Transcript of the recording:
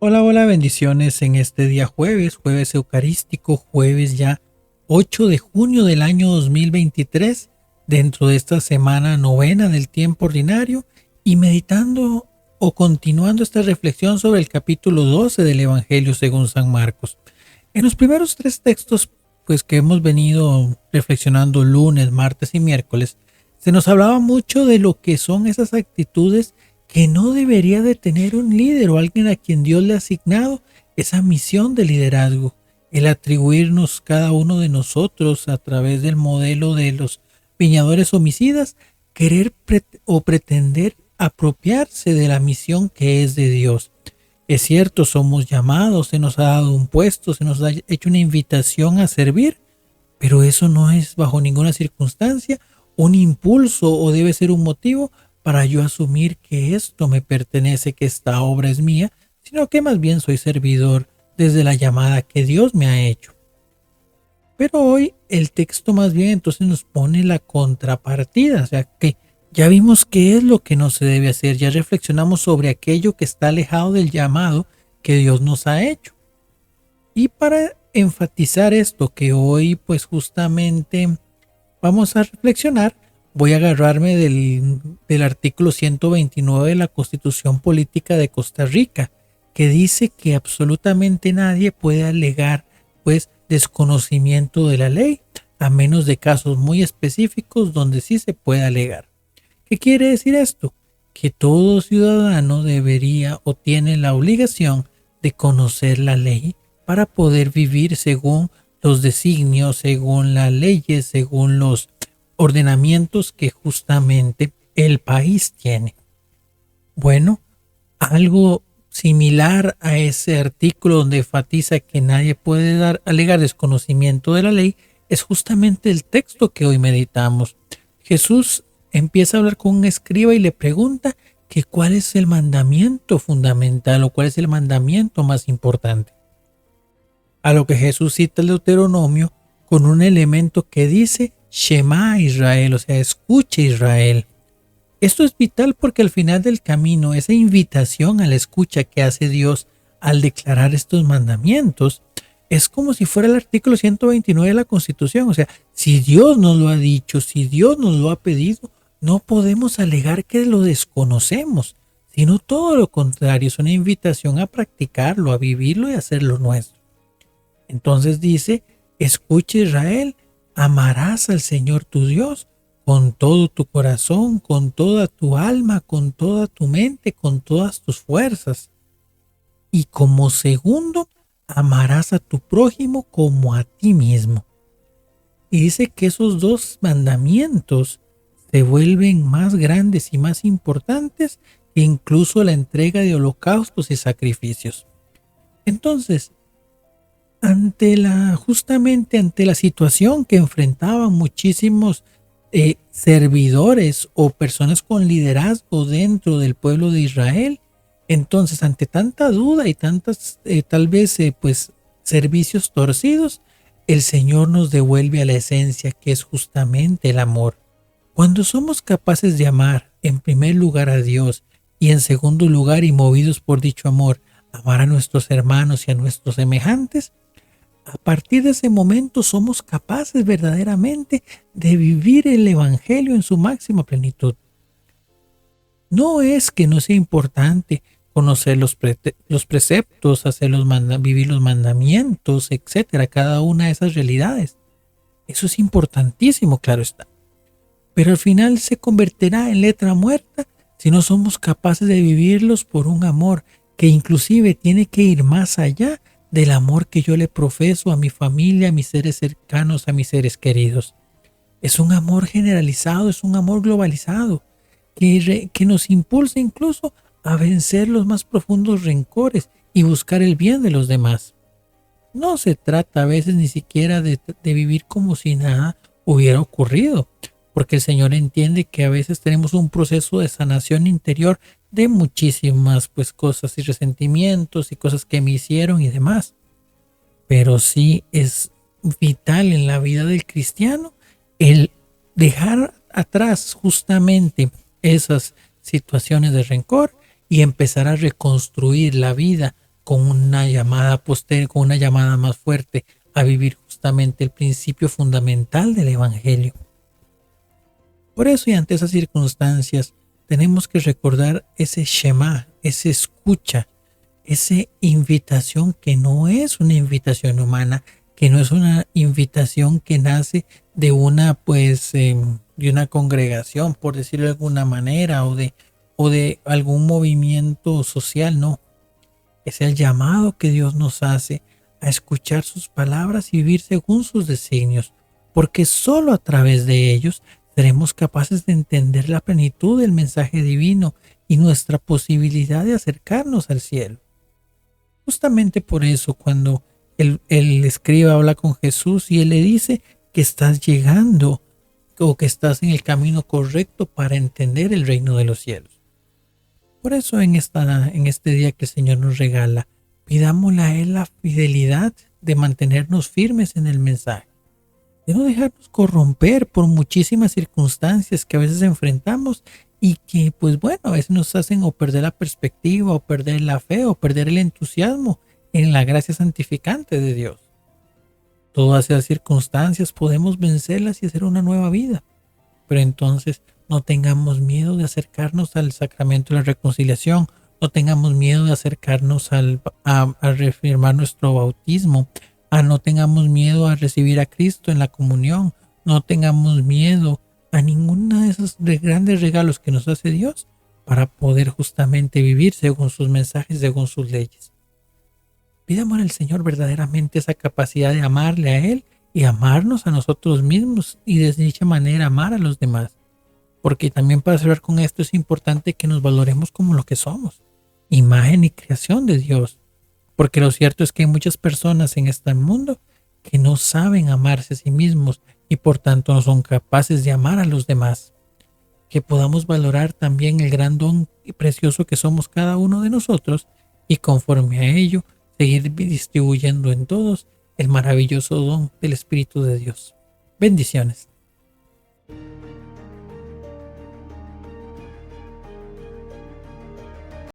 Hola, hola, bendiciones en este día jueves eucarístico, jueves ya 8 de junio del año 2023, dentro de esta semana novena del tiempo ordinario y meditando o continuando esta reflexión sobre el capítulo 12 del Evangelio según San Marcos. En los primeros tres textos, pues que hemos venido reflexionando lunes, martes y miércoles, se nos hablaba mucho de lo que son esas actitudes que no debería de tener un líder o alguien a quien Dios le ha asignado esa misión de liderazgo, el atribuirnos cada uno de nosotros a través del modelo de los viñadores homicidas, querer o pretender apropiarse de la misión que es de Dios. Es cierto, somos llamados, se nos ha dado un puesto, se nos ha hecho una invitación a servir, pero eso no es bajo ninguna circunstancia un impulso o debe ser un motivo para yo asumir que esto me pertenece, que esta obra es mía, sino que más bien soy servidor desde la llamada que Dios me ha hecho. Pero hoy el texto más bien entonces nos pone la contrapartida, o sea que ya vimos qué es lo que no se debe hacer, ya reflexionamos sobre aquello que está alejado del llamado que Dios nos ha hecho. Y para enfatizar esto que hoy pues justamente vamos a reflexionar, voy a agarrarme del artículo 129 de la Constitución Política de Costa Rica, que dice que absolutamente nadie puede alegar pues desconocimiento de la ley, a menos de casos muy específicos donde sí se puede alegar. ¿Qué quiere decir esto? Que todo ciudadano debería o tiene la obligación de conocer la ley para poder vivir según los designios, según las leyes, según los ordenamientos que justamente el país tiene. Bueno, algo similar a ese artículo donde enfatiza que nadie puede alegar desconocimiento de la ley es justamente el texto que hoy meditamos. Jesús empieza a hablar con un escriba y le pregunta que cuál es el mandamiento fundamental o cuál es el mandamiento más importante. A lo que Jesús cita el Deuteronomio con un elemento que dice Shema Israel, o sea, escuche Israel. Esto es vital porque al final del camino, esa invitación a la escucha que hace Dios al declarar estos mandamientos, es como si fuera el artículo 129 de la Constitución. O sea, si Dios nos lo ha dicho, si Dios nos lo ha pedido, no podemos alegar que lo desconocemos, sino todo lo contrario, es una invitación a practicarlo, a vivirlo y a hacerlo nuestro. Entonces dice, escucha Israel, amarás al Señor tu Dios con todo tu corazón, con toda tu alma, con toda tu mente, con todas tus fuerzas. Y como segundo, amarás a tu prójimo como a ti mismo. Y dice que esos dos mandamientos se vuelven más grandes y más importantes que incluso la entrega de holocaustos y sacrificios. Entonces, justamente ante la situación que enfrentaban muchísimos servidores o personas con liderazgo dentro del pueblo de Israel, entonces ante tanta duda y tantas tal vez pues servicios torcidos, el Señor nos devuelve a la esencia que es justamente el amor. Cuando somos capaces de amar en primer lugar a Dios y en segundo lugar y movidos por dicho amor, amar a nuestros hermanos y a nuestros semejantes, a partir de ese momento somos capaces verdaderamente de vivir el Evangelio en su máxima plenitud. No es que no sea importante conocer los preceptos, vivir los mandamientos, etcétera, cada una de esas realidades. Eso es importantísimo, claro está. Pero al final se convertirá en letra muerta si no somos capaces de vivirlos por un amor que inclusive tiene que ir más allá del amor que yo le profeso a mi familia, a mis seres cercanos, a mis seres queridos. Es un amor generalizado, es un amor globalizado, que nos impulsa incluso a vencer los más profundos rencores y buscar el bien de los demás. No se trata a veces ni siquiera de vivir como si nada hubiera ocurrido, porque el Señor entiende que a veces tenemos un proceso de sanación interior de muchísimas pues cosas y resentimientos y cosas que me hicieron y demás. Pero sí es vital en la vida del cristiano el dejar atrás justamente esas situaciones de rencor y empezar a reconstruir la vida con una llamada con una llamada más fuerte a vivir justamente el principio fundamental del Evangelio. Por eso y ante esas circunstancias tenemos que recordar ese Shema, ese escucha, esa invitación que no es una invitación humana, que no es una invitación que nace de una de una congregación, por decirlo de alguna manera, o de algún movimiento social, no. Es el llamado que Dios nos hace a escuchar sus palabras y vivir según sus designios, porque solo a través de ellos seremos capaces de entender la plenitud del mensaje divino y nuestra posibilidad de acercarnos al cielo. Justamente por eso, cuando el escriba habla con Jesús y él le dice que estás llegando o que estás en el camino correcto para entender el reino de los cielos. Por eso en este día que el Señor nos regala, pidámosle a Él la fidelidad de mantenernos firmes en el mensaje, de no dejarnos corromper por muchísimas circunstancias que a veces enfrentamos y que pues bueno, a veces nos hacen o perder la perspectiva o perder la fe o perder el entusiasmo en la gracia santificante de Dios. Todas esas circunstancias podemos vencerlas y hacer una nueva vida, pero entonces no tengamos miedo de acercarnos al sacramento de la reconciliación, no tengamos miedo de acercarnos a reafirmar nuestro bautismo, no tengamos miedo a recibir a Cristo en la comunión, no tengamos miedo a ninguno de esos grandes regalos que nos hace Dios para poder justamente vivir según sus mensajes, según sus leyes. Pidamos al Señor verdaderamente esa capacidad de amarle a Él y amarnos a nosotros mismos y de dicha manera amar a los demás. Porque también para cerrar con esto es importante que nos valoremos como lo que somos, imagen y creación de Dios. Porque lo cierto es que hay muchas personas en este mundo que no saben amarse a sí mismos y por tanto no son capaces de amar a los demás. Que podamos valorar también el gran don y precioso que somos cada uno de nosotros y conforme a ello seguir distribuyendo en todos el maravilloso don del Espíritu de Dios. Bendiciones.